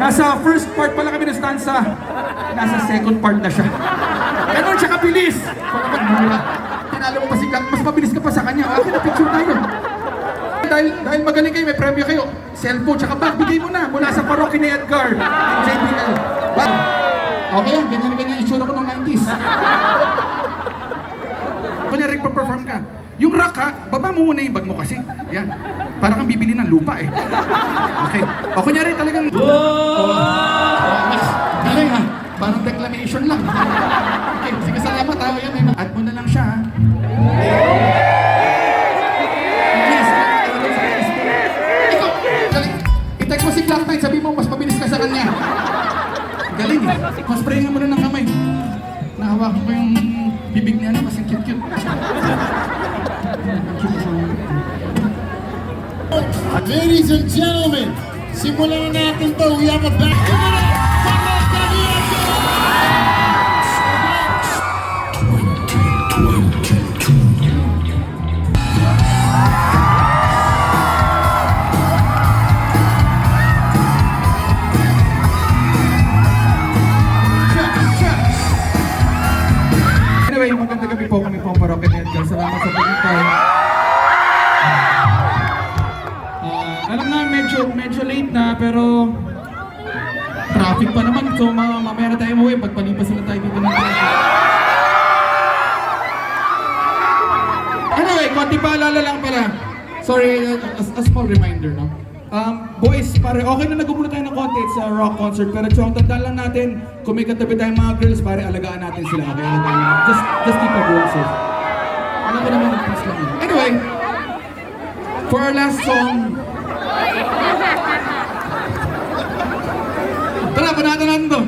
Nasa first part pala kami ng stanza. Nasa second part na siya. Ganon siya kabilis. Tinalo mo pa si Clark, mas mabilis ka pa sa kanya. Okay na, picture tayo. Dahil magaling kayo, may premyo kayo. Cellphone, tsaka bag, bigay mo na. Mula sa parokya ni Edgar. JBL. Okay yan, ganyan-ganyan itsura ko ng 90s. Kunyari, perform ka. Yung rock ha, baba mo muna yung bag mo kasi. Yan. Para kang bibili ng lupa eh. Okay. O kunyari talagang... Galing ha. Parang declamation lang. Okay, sige salamat ha. Yan, add mo na lang siya ha. Yes. Ikaw, galing. I-text mo si Clark, sabi mo mas mabilis ka sa kanya. Galing eh. Mas sprayin mo na ng kamay. Nahawakan ko yung bibig niya kasi cute-cute. Ladies and gentlemen, simulan na natin to. We have a back to it. Anyway, magandang gabi po kami pong parokya ni Edgar. Salamat sa pagkintay. Alam na medyo late na pero traffic pa naman. So mamaya na tayo umuwi. Pagpalipas na tayo dito ng traffic. Anyway, konti paalala lang pala. Sorry, a small reminder, no? Boys, pare, okay na nagumulo tayo ng konti sa rock concert. Pero tsong tandaan lang natin, kung may katabi tayong mga girls, pare, alagaan natin sila. Okay, alagaan natin. Just keep our girls safe. Alam ko naman, please lang yun. Anyway, for our last song, tara, panatan natin to.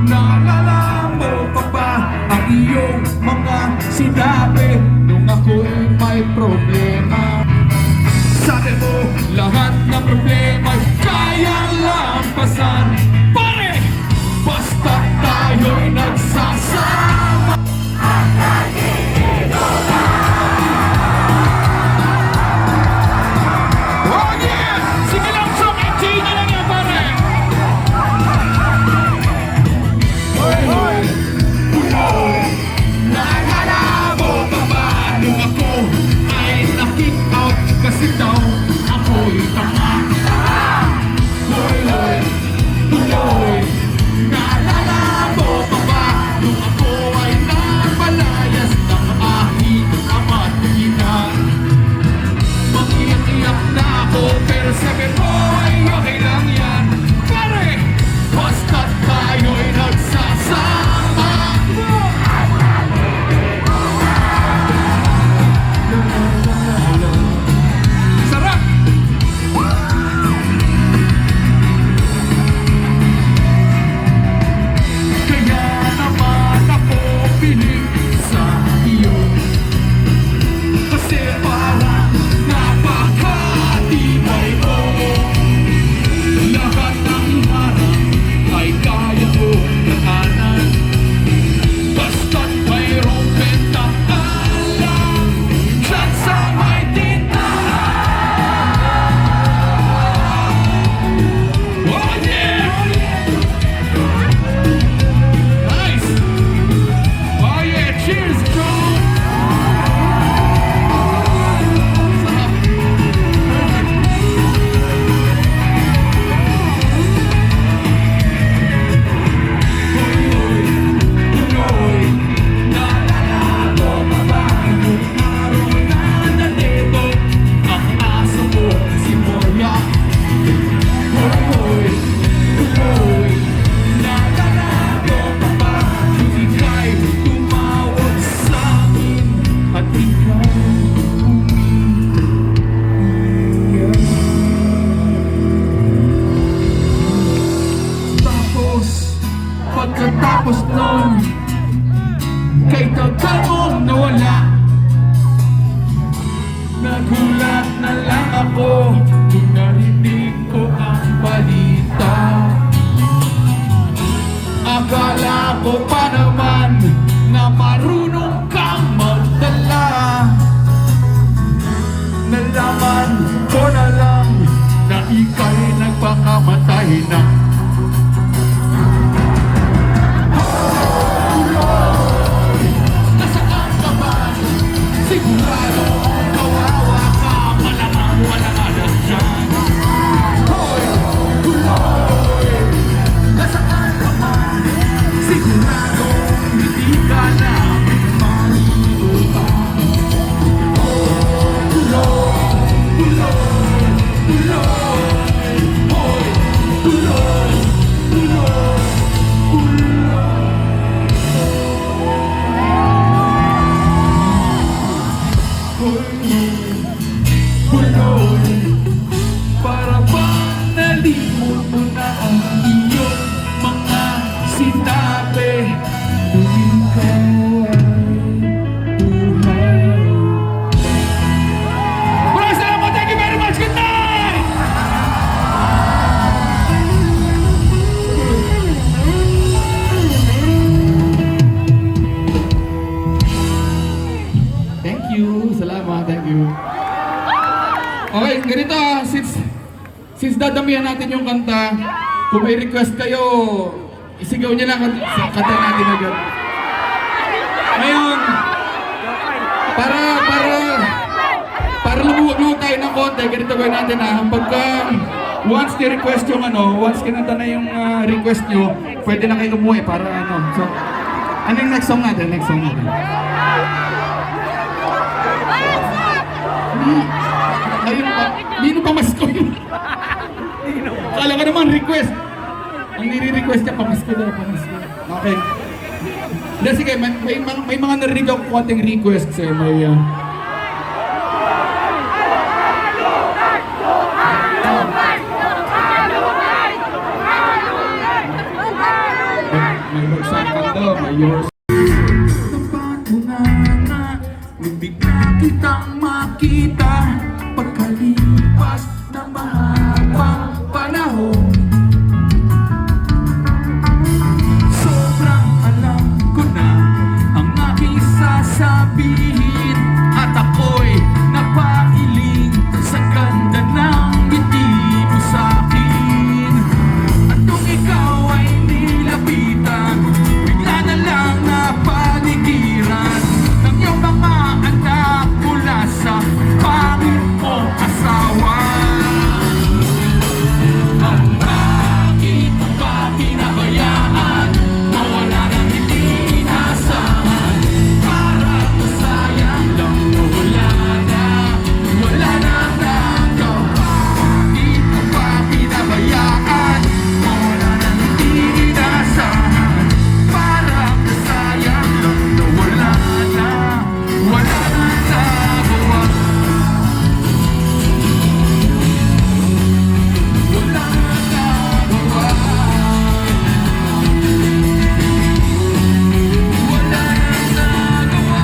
Naalala mo pa ba ang iyong mga sinabi nung ako'y may problema? Sabi mo, lahat ng problema kayang lampasan. Pare, basta tayo'y nagsasama at nag-iigola. Oh yeah! Sige lang, Chong! Enjoy nyo lang yan, pare! Hoy, hoy! Hoy! Naalala mo pa ba nung ako ay na-kick out kasi daw ako'y mo pa naman na marunong kang magdala. Nalaman ko na lang na ika'y nagpakamatay na. Nasaan ka ba? Sigurado kawawa ka, malamang walang alam dyan. Hoy, tuloy! Nasaan ka ba? Sigurado hindi ka namin malilimutan. Para bang nalimot mo na ang iyong mga sinabi nung ikaw ay buhay. Maraming salamat! Thank you very much! Good night! Thank you! Salamat! Thank you! Okay, ganito since dadamihan natin yung kanta, kung may request kayo, isigaw niya lang sa kanta natin agad. Ngayon, para lumuwag-luwag tayo ng konti, ganito gawin natin pagka once ni-request yung once kinanta na yung request nyo, pwede na kayo umuwi para So, ano yung next song natin? Ayun pa, Nino Pamasko yun. Kala ko naman request. Ang nire-request niya, Pamasko daw, Pamasko. Okay. Hindi, sige, may mga narinig ako konting request sa'yo. May Roxanne Cando, may yours. Tapat mo na, nung bigla kitang makita, pagkalipas ng mahabang panahon. Sobrang alam ko na ang aking sasabihin, at ako'y napahiling sa ganda ng ngiti mo sa'kin. At kung ikaw ay nilapitan, bigla na lang napanigiran ng iyong mga anak mula sa pangit mong asawa. Ang bakit mo ba pinabayaan? Mawala ng hindi inasahan. Parang masayang lang na wala na nagawa. Bakit mo ba pinabayaan? Mawala ng hindi inasahan. Parang masayang lang na wala na nagawa. Wala na nagawa. Wala na nagawa. Wala na nagawa.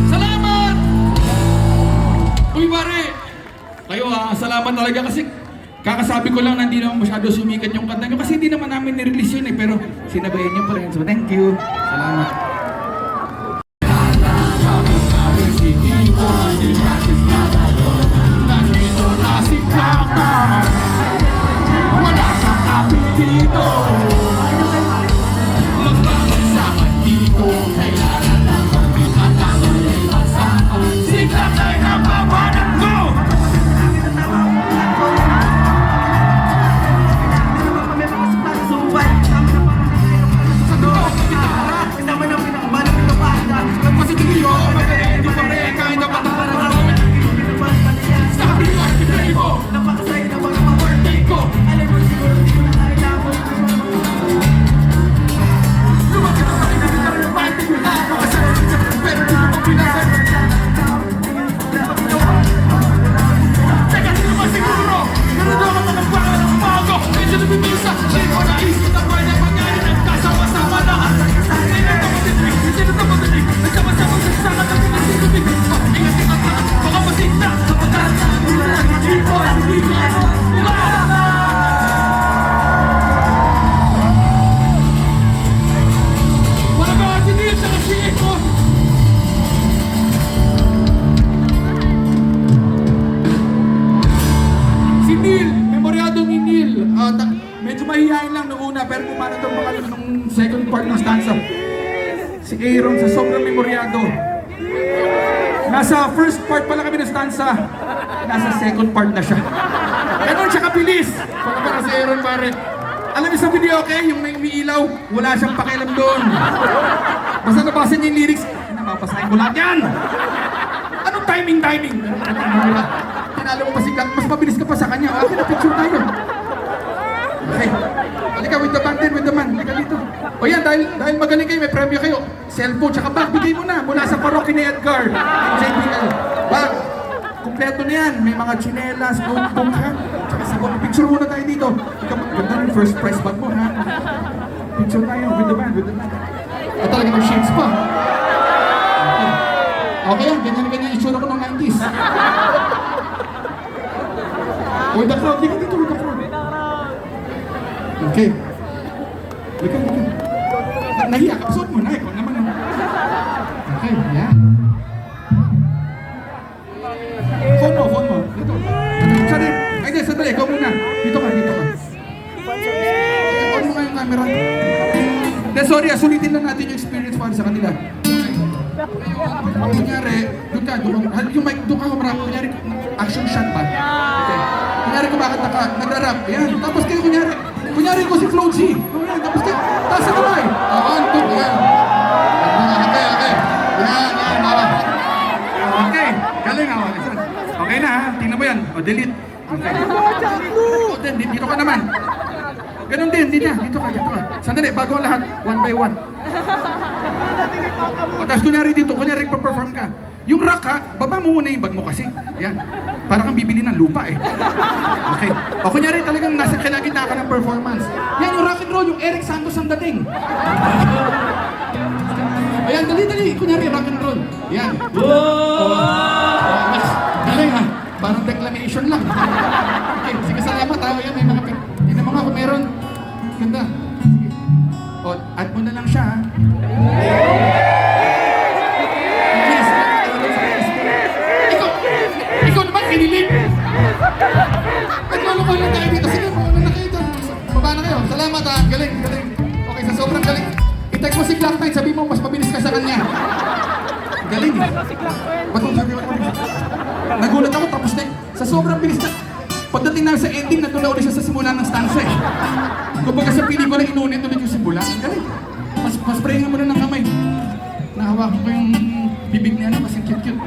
Salamat! Uy, pare! Kayo salamat talaga kasi kakasabi ko lang na hindi naman masyado sumikat yung kanta nyo kasi hindi naman namin nirelease yun pero sinabayan nyo pa rin. So, thank you. Salamat. Nandito na si Kaka. Wala kang kapit dito. Magpapit sa akin dito. Kailangan lang magpipag ako lipat sa akin. Si Kaka ay napapanag ko. Suway, kasama na parang kasama ng gitara, kasama ng mahihayin lang noong una, pero kumano ito baka nung second part ng stanza. Si Aaron sa sobrang memoryado. Nasa first part pala kami ng stanza, nasa second part na siya. Ganon siya kabilis. Para si Aaron pare. Alam niyo sa video, okay? Yung may umiilaw, wala siyang pakialam doon. Basta nabasa niya yung lyrics, napapasahin ko lahat yan. Anong timing? Tinalo mo pa si Glang, mas mabilis ka pa sa kanya. Okay, na-picture tayo. Okay. Halika, with the band din, with the man. Halika dito. O yan, dahil magaling kayo, may premyo kayo. Cellphone, tsaka bag, bigay mo na. Mula sa parokya ni Edgar. JP kayo. Bag. Kompleto na yan. May mga chinelas, notebook, ha? Tsaka sabon. Picture muna tayo dito. Ikaw, ganda rin first prize bag mo, ha? Picture tayo, with the band, with the man. At talaga ng shades pa. Okay. Okay yan, ganyan-ganyan yung itsura ko ng 90s. With the crowd, dito, with the crowd. Okay. Lika. Nahiya ka, suot mo na, ikaw naman. Okay, yan. Phone mo. Dito. Sorry. Ay, di, sandali, ikaw muna. Dito ka. On mo nga yung camera. Then, sorry, sulitin lang natin yung experience para sa kanila. Kunyari, doon ka, yung mic, doon ka humarap. Kunyari, action shot ba? Okay. Kunyari ko bakit nagra-rap. Yan. Tapos kayo, kunyari ko si Flo G. Tapos kayo, taas sa kamay. One, two, yan. Okay. Yan. Okay. Galing ako. Okay na ha. Tingnan mo yan. O, delete. Okay. O, then, dito ka naman. Ganun din. Dito ka. Sandali, bago ang lahat. One by one. O, tapos kunyari pa-perform ka. Yung rock ha, baba mo muna yung bag mo kasi. Yan. Para kang bibili ng lupa eh. Okay. O kunyari talagang nasa kalagitnaan ka ng performance. Yan yung rock and roll, yung Eric Santos ang dating. Ayan, dali. Kunyari rock and roll. Yan. Galing ha. Parang declamation lang. Okay, sige salamat ha. Yan, may mga tingnan mo nga kung meron. Ganda. Sige. O, add mo na lang siya ha. Ikaw naman, kinilig! Naglulukol lang tayo dito. Sige, mauna na kayo doon. Baba na kayo. Salamat ha. Galing. Okay, sa sobrang galing. I-tag mo si Black Knight. Sabi mo, mas mabilis ka sa kanya. Galing eh. Ba't mo sabi mo? Nagulat ako, tapos na eh. Sa sobrang bilis na. Pagdating namin sa ending, nandun na ulit siya sa simula ng stanza eh. Kumbaga sa pelikula, inunit ulit yung simula. Galing. Mas prayin mo na ng kamay. Nahawakan ko yung bibig niya na kasi cute.